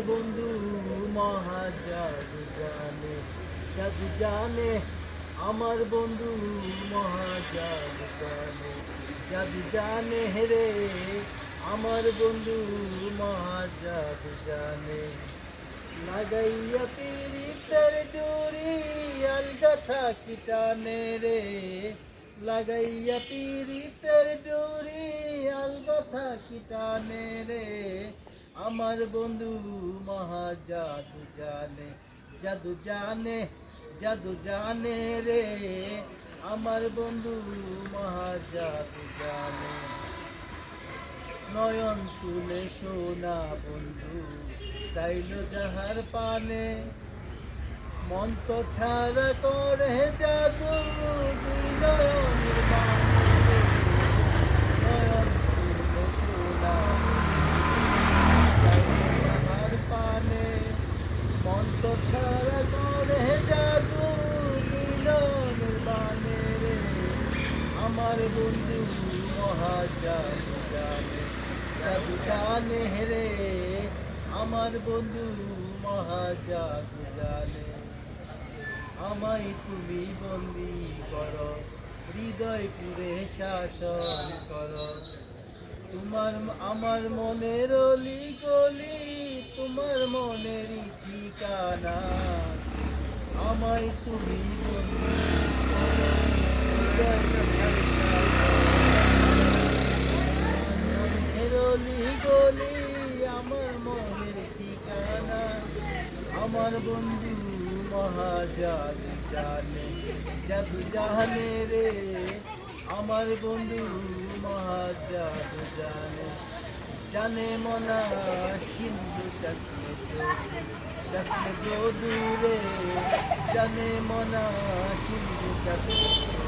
বন্ধু মহাজাদু জানে, জাদু জানে। আমার বন্ধু মহাজাদু জানে, জাদু জানে রে। আমার বন্ধু মহাজাদু জানে। লাগাইয়া পীড়িতের ডুরি আলগা থাকি টানে রে। লাগাইয়া পীড়িতের ডুরি আলগা থাকি টানে রে। আমার বন্ধু মহা জাদু জানে, জাদু জানে, জাদু জানে রে। আমার বন্ধু মহা জাদু জানে। নয়ন তুলে সোনা বন্ধু চাইল যাহার পানে, মন তো ছাড়া করে জাদু দুই নয়নের বানে রে। নয়ন তুলে সোনা চাইল যাহার পানে, মন তো ছাড়া করে জাদু দুই নয়নের বানে রে। আমার বন্ধু মহা জাদু জানে, জাদু জানে রে। আমার বন্ধু মহা জাদু জানে। আমায় তুমি বন্দি করো, হৃদয় পুরে শাসন করো। তোমার আমার মনের অলি গলি, তোমার মনেরই ঠিকানা। আমায় তুমি বন্দি করো, হৃদয় পুরে অলি গলি, আমার মনের ঠিকানা। আমার বন্ধু মহা জাদু জানে, জাদু জানে রে। আমার বন্ধু মহা জাদু জানে। জানে মনা সিন্ধু চশমে जो दूरे। জানে মনা সিন্ধু চশমে